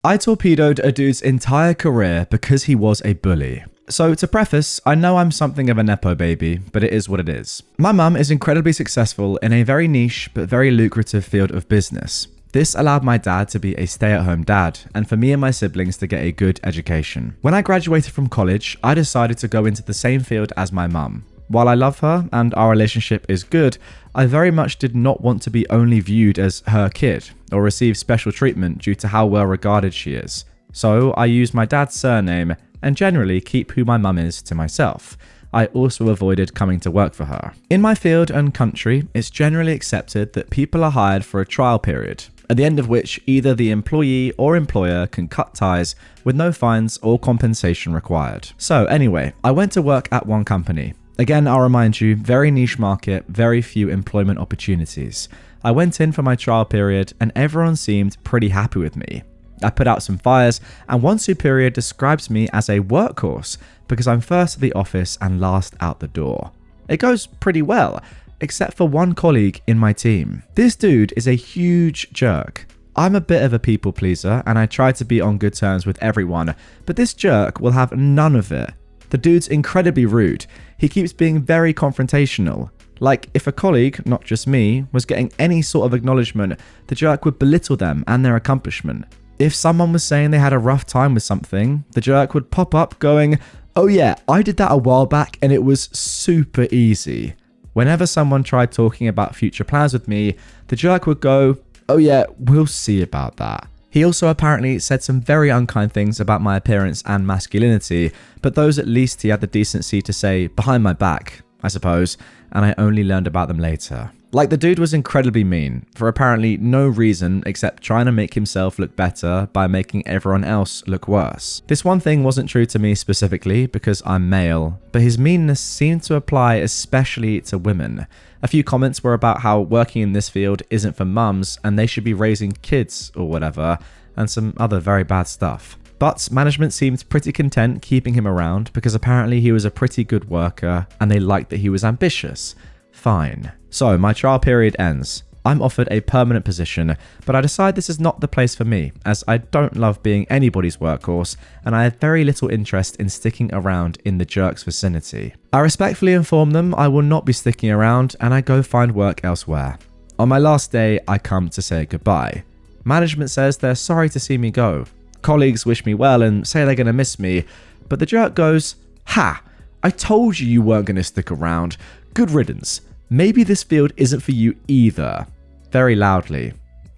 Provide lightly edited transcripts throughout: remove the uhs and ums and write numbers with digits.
I torpedoed a dude's entire career because he was a bully. So to preface, I know I'm something of a nepo baby, but it is what it is. My mum is incredibly successful in a very niche but very lucrative field of business. This allowed my dad to be a stay-at-home dad, and for me and my siblings to get a good education. When I graduated from college, I decided to go into the same field as my mum. While I love her and our relationship is good, I very much did not want to be only viewed as her kid or receive special treatment due to how well regarded she is. So I used my dad's surname and generally keep who my mum is to myself. I also avoided coming to work for her. In my field and country, it's generally accepted that people are hired for a trial period, at the end of which either the employee or employer can cut ties with no fines or compensation required. So anyway, I went to work at one company. Again, I'll remind you, very niche market, very few employment opportunities. I went in for my trial period and everyone seemed pretty happy with me. I put out some fires and one superior describes me as a workhorse because I'm first at the office and last out the door. It goes pretty well, except for one colleague in my team. This dude is a huge jerk. I'm a bit of a people pleaser and I try to be on good terms with everyone, but this jerk will have none of it. The dude's incredibly rude. He keeps being very confrontational. Like, if a colleague, not just me, was getting any sort of acknowledgement, the jerk would belittle them and their accomplishment. If someone was saying they had a rough time with something, the jerk would pop up going, "Oh yeah, I did that a while back and it was super easy." Whenever someone tried talking about future plans with me, the jerk would go, "Oh yeah, we'll see about that." He also apparently said some very unkind things about my appearance and masculinity, but those at least he had the decency to say behind my back, I suppose, and I only learned about them later. Like, the dude was incredibly mean, for apparently no reason except trying to make himself look better by making everyone else look worse. This one thing wasn't true to me specifically because I'm male, but his meanness seemed to apply especially to women. A few comments were about how working in this field isn't for mums and they should be raising kids or whatever, and some other very bad stuff. But management seemed pretty content keeping him around because apparently he was a pretty good worker and they liked that he was ambitious. Fine. So my trial period ends. I'm offered a permanent position, but I decide this is not the place for me, as I don't love being anybody's workhorse, and I have very little interest in sticking around in the jerk's vicinity. I respectfully inform them I will not be sticking around, and I go find work elsewhere. On my last day, I come to say goodbye. Management says they're sorry to see me go. Colleagues wish me well and say they're going to miss me, but the jerk goes, "Ha! I told you weren't going to stick around. Good riddance. Maybe this field isn't for you either." Very loudly.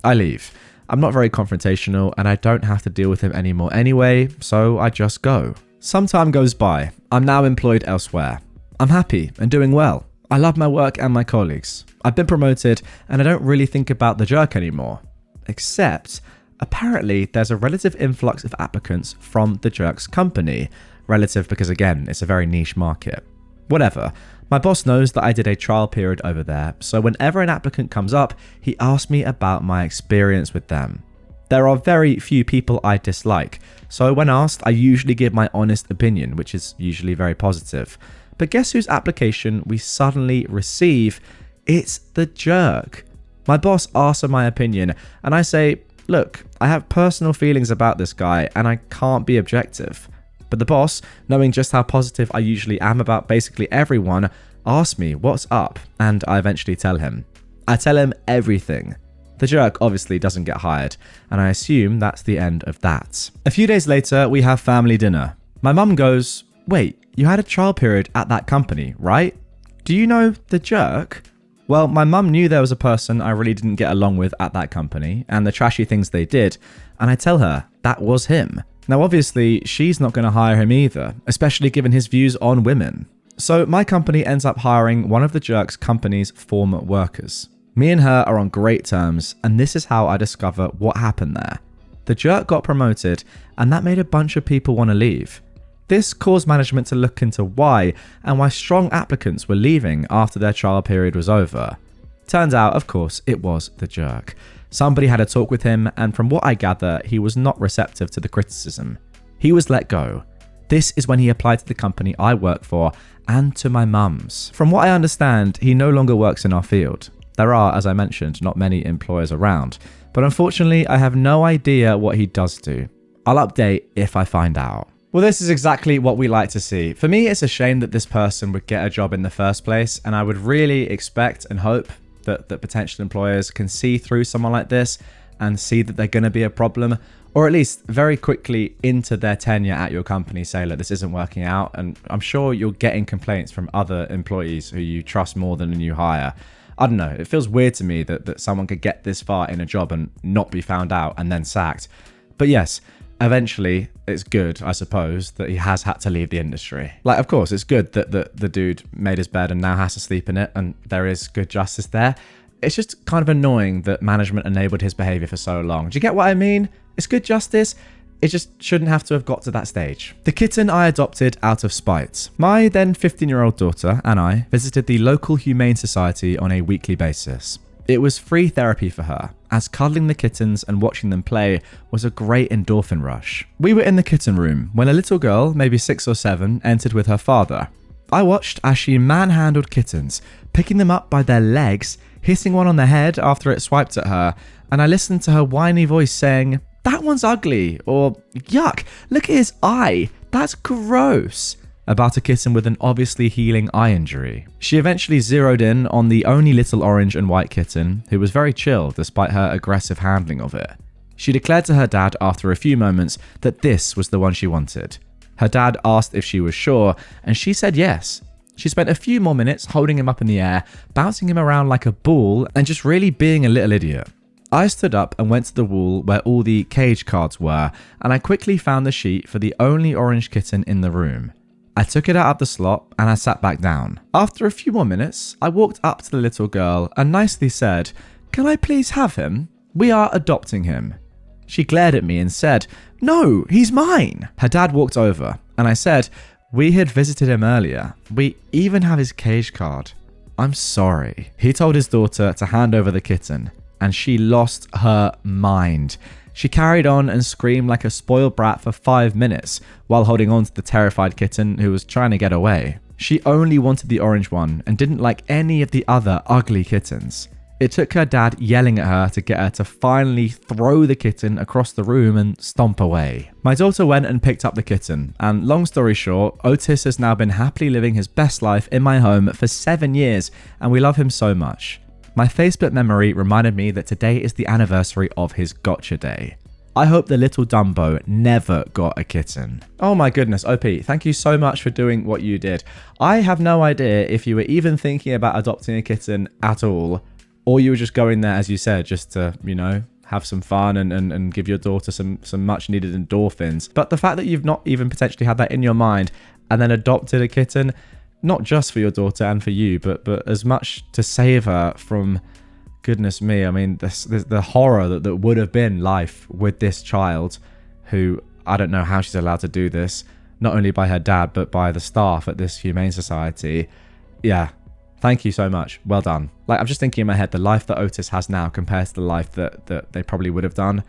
I leave. I'm not very confrontational and I don't have to deal with him anymore anyway, so I just go. Some time goes by. I'm now employed elsewhere. I'm happy and doing well. I love my work and my colleagues. I've been promoted and I don't really think about the jerk anymore. Except, apparently there's a relative influx of applicants from the jerk's company. Relative because, again, it's a very niche market. Whatever. My boss knows that I did a trial period over there, so whenever an applicant comes up, he asks me about my experience with them. There are very few people I dislike, so when asked, I usually give my honest opinion, which is usually very positive. But guess whose application we suddenly receive? It's the jerk. My boss asks for my opinion, and I say, "Look, I have personal feelings about this guy, and I can't be objective." But the boss, knowing just how positive I usually am about basically everyone, asks me what's up, and I eventually tell him. I tell him everything. The jerk obviously doesn't get hired, and I assume that's the end of that. A few days later, we have family dinner. My mum goes, "Wait, you had a trial period at that company, right? Do you know the jerk?" Well, my mum knew there was a person I really didn't get along with at that company, and the trashy things they did, and I tell her that was him. Now obviously, she's not going to hire him either, especially given his views on women. So my company ends up hiring one of the jerk's company's former workers. Me and her are on great terms, and this is how I discover what happened there. The jerk got promoted, and that made a bunch of people want to leave. This caused management to look into why, and why strong applicants were leaving after their trial period was over. Turns out, of course, it was the jerk. Somebody had a talk with him, and from what I gather, he was not receptive to the criticism. He was let go. This is when he applied to the company I work for and to my mum's. From what I understand, he no longer works in our field. There are, as I mentioned, not many employers around, but unfortunately I have no idea what he does do. I'll update if I find out. Well, this is exactly what we like to see. For me, it's a shame that this person would get a job in the first place, and I would really expect and hope that potential employers can see through someone like this and see that they're going to be a problem, or at least very quickly into their tenure at your company say, look, this isn't working out. And I'm sure you're getting complaints from other employees who you trust more than a new hire. I don't know, it feels weird to me that someone could get this far in a job and not be found out and then sacked. But yes, eventually it's good, I suppose, that he has had to leave the industry. Like, of course, it's good that the dude made his bed and now has to sleep in it, and there is good justice there. It's just kind of annoying that management enabled his behavior for so long. Do you get what I mean? It's good justice. It just shouldn't have to have got to that stage. The kitten I adopted out of spite. My then 15-year-old daughter and I visited the local humane society on a weekly basis. It was free therapy for her, as cuddling the kittens and watching them play was a great endorphin rush. We were in the kitten room when a little girl, maybe 6 or 7, entered with her father. I watched as she manhandled kittens, picking them up by their legs, hitting one on the head after it swiped at her, and I listened to her whiny voice saying, "That one's ugly," or "Yuck, look at his eye, that's gross," about a kitten with an obviously healing eye injury. She eventually zeroed in on the only little orange and white kitten, who was very chill despite her aggressive handling of it. She declared to her dad after a few moments that this was the one she wanted. Her dad asked if she was sure, and she said yes. She spent a few more minutes holding him up in the air, bouncing him around like a ball, and just really being a little idiot. I stood up and went to the wall where all the cage cards were, and I quickly found the sheet for the only orange kitten in the room. I took it out of the slot and I sat back down. After a few more minutes, I walked up to the little girl and nicely said, "Can I please have him? We are adopting him." She glared at me and said, "No, he's mine." Her dad walked over and I said, "We had visited him earlier. We even have his cage card. I'm sorry." He told his daughter to hand over the kitten, and she lost her mind. She carried on and screamed like a spoiled brat for 5 minutes while holding on to the terrified kitten who was trying to get away. She only wanted the orange one and didn't like any of the other ugly kittens. It took her dad yelling at her to get her to finally throw the kitten across the room and stomp away. My daughter went and picked up the kitten, and long story short, Otis has now been happily living his best life in my home for 7 years, and we love him so much. My Facebook memory reminded me that today is the anniversary of his gotcha day. I hope the little Dumbo never got a kitten. Oh my goodness, OP, thank you so much for doing what you did. I have no idea if you were even thinking about adopting a kitten at all, or you were just going there, as you said, just to, have some fun and give your daughter some much needed endorphins. But the fact that you've not even potentially had that in your mind and then adopted a kitten, not just for your daughter and for you, but as much to save her from, goodness me, I mean, the horror that would have been life with this child, who, I don't know how she's allowed to do this, not only by her dad, but by the staff at this humane society. Yeah. Thank you so much. Well done. Like, I'm just thinking in my head, the life that Otis has now compared to the life that they probably would have done.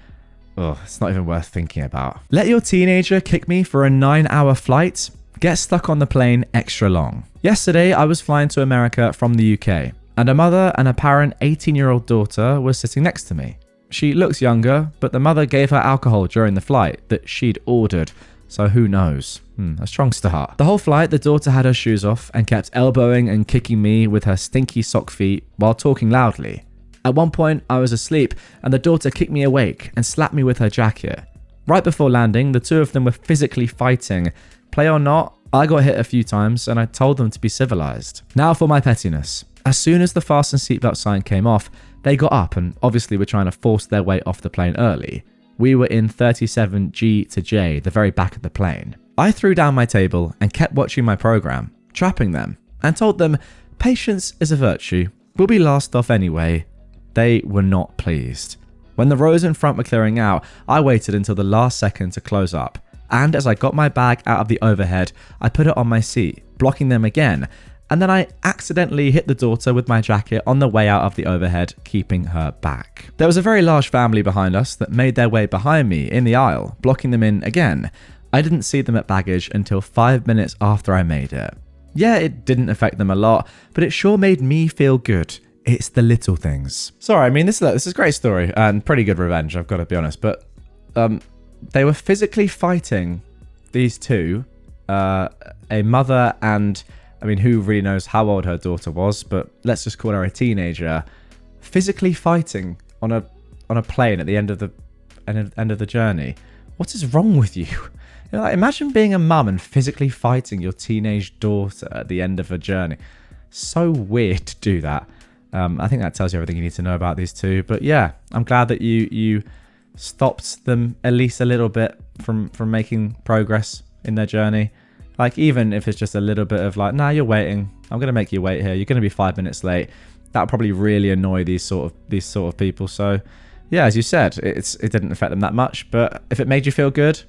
Oh, it's not even worth thinking about. Let your teenager kick me for a 9-hour flight. Get stuck on the plane extra long. Yesterday, I was flying to America from the UK, and a mother and apparent 18-year-old daughter was sitting next to me. She looks younger, but the mother gave her alcohol during the flight that she'd ordered. So who knows? A strong start. The whole flight, the daughter had her shoes off and kept elbowing and kicking me with her stinky sock feet while talking loudly. At one point, I was asleep and the daughter kicked me awake and slapped me with her jacket. Right before landing, the two of them were physically fighting. Play or not, I got hit a few times and I told them to be civilized. Now for my pettiness. As soon as the fasten seatbelt sign came off, they got up and obviously were trying to force their way off the plane early. We were in 37G to J, the very back of the plane. I threw down my table and kept watching my program, trapping them, and told them, patience is a virtue. We'll be last off anyway. They were not pleased. When the rows in front were clearing out, I waited until the last second to close up, and as I got my bag out of the overhead, I put it on my seat, blocking them again, and then I accidentally hit the daughter with my jacket on the way out of the overhead, keeping her back. There was a very large family behind us that made their way behind me in the aisle, blocking them in again. I didn't see them at baggage until 5 minutes after I made it. Yeah, it didn't affect them a lot, but it sure made me feel good. It's the little things. Sorry, I mean, this is a great story and pretty good revenge, I've got to be honest. But they were physically fighting, these two, a mother and, I mean, who really knows how old her daughter was, but let's just call her a teenager, physically fighting on a plane at the end of the journey. What is wrong with you? You know, like, imagine being a mum and physically fighting your teenage daughter at the end of a journey. So weird to do that. I think that tells you everything you need to know about these two. But yeah, I'm glad that you stopped them at least a little bit from making progress in their journey. Like, even if it's just a little bit of like, nah, you're waiting. I'm going to make you wait here. You're going to be 5 minutes late. That'll probably really annoy these sort of people. So yeah, as you said, it didn't affect them that much. But if it made you feel good,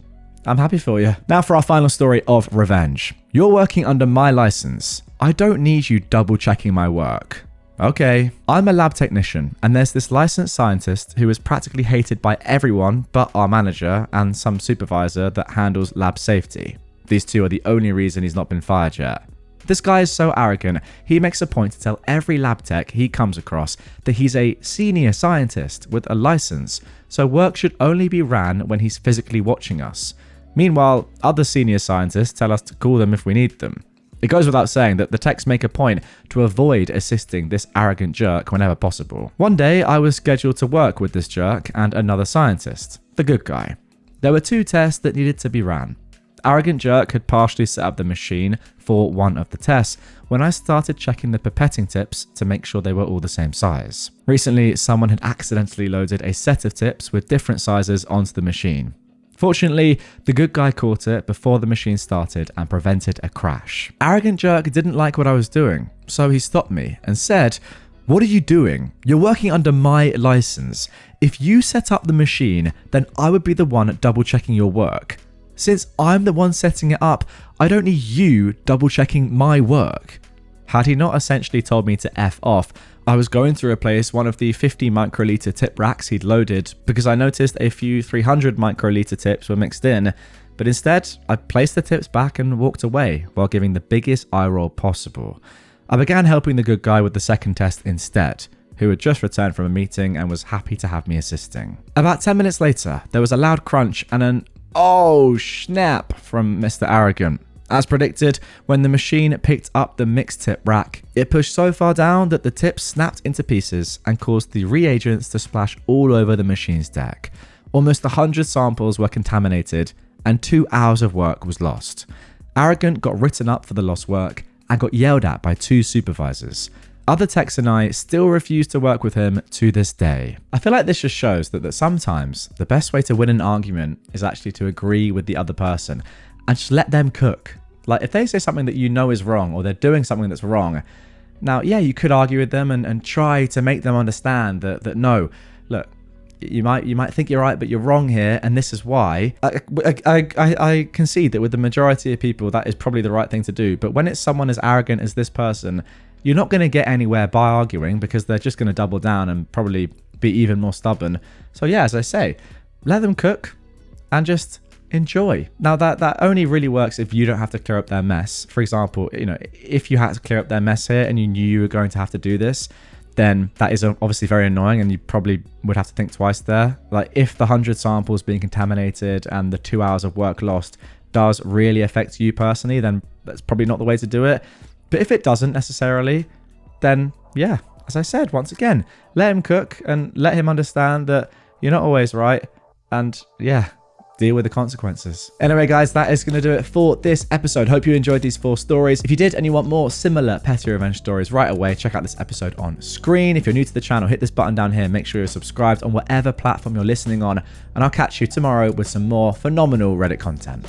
I'm happy for you. Now for our final story of revenge. You're working under my license. I don't need you double checking my work. Okay, I'm a lab technician, and there's this licensed scientist who is practically hated by everyone but our manager and some supervisor that handles lab safety. These two are the only reason he's not been fired yet. This guy is so arrogant, he makes a point to tell every lab tech he comes across that he's a senior scientist with a license, so work should only be ran when he's physically watching us. Meanwhile, other senior scientists tell us to call them if we need them. It goes without saying that the techs make a point to avoid assisting this arrogant jerk whenever possible. One day, I was scheduled to work with this jerk and another scientist, the good guy. There were 2 tests that needed to be ran. The arrogant jerk had partially set up the machine for one of the tests when I started checking the pipetting tips to make sure they were all the same size. Recently, someone had accidentally loaded a set of tips with different sizes onto the machine. Fortunately, the good guy caught it before the machine started and prevented a crash. Arrogant jerk didn't like what I was doing, so he stopped me and said, "What are you doing? You're working under my license. If you set up the machine, then I would be the one double checking your work. Since I'm the one setting it up, I don't need you double checking my work." Had he not essentially told me to F off, I was going to replace one of the 50 microliter tip racks he'd loaded because I noticed a few 300 microliter tips were mixed in, but instead I placed the tips back and walked away while giving the biggest eye roll possible. I began helping the good guy with the second test instead, who had just returned from a meeting and was happy to have me assisting. About 10 minutes later, there was a loud crunch and an "oh snap" from Mr. Arrogant. As predicted, when the machine picked up the mixed tip rack, it pushed so far down that the tips snapped into pieces and caused the reagents to splash all over the machine's deck. Almost 100 samples were contaminated and 2 hours of work was lost. Arrogant got written up for the lost work and got yelled at by 2 supervisors. Other techs and I still refuse to work with him to this day. I feel like this just shows that sometimes the best way to win an argument is actually to agree with the other person and just let them cook. Like, if they say something that you know is wrong or they're doing something that's wrong, now, yeah, you could argue with them and try to make them understand that no, look, you might think you're right, but you're wrong here, and this is why. I concede that with the majority of people, that is probably the right thing to do. But when it's someone as arrogant as this person, you're not going to get anywhere by arguing because they're just going to double down and probably be even more stubborn. So yeah, as I say, let them cook and just enjoy. Now that only really works if you don't have to clear up their mess. For example, you know, if you had to clear up their mess here and you knew you were going to have to do this, then that is obviously very annoying and you probably would have to think twice there. Like, if the 100 samples being contaminated and the 2 hours of work lost does really affect you personally, then that's probably not the way to do it. But if it doesn't necessarily, then yeah, as I said, once again, let him cook and let him understand that you're not always right, and yeah, deal with the consequences. Anyway, guys, that is going to do it for this episode. Hope you enjoyed these 4 stories. If you did and you want more similar petty revenge stories right away, check out this episode on screen. If you're new to the channel, hit this button down here. Make sure you're subscribed on whatever platform you're listening on, and I'll catch you tomorrow with some more phenomenal Reddit content.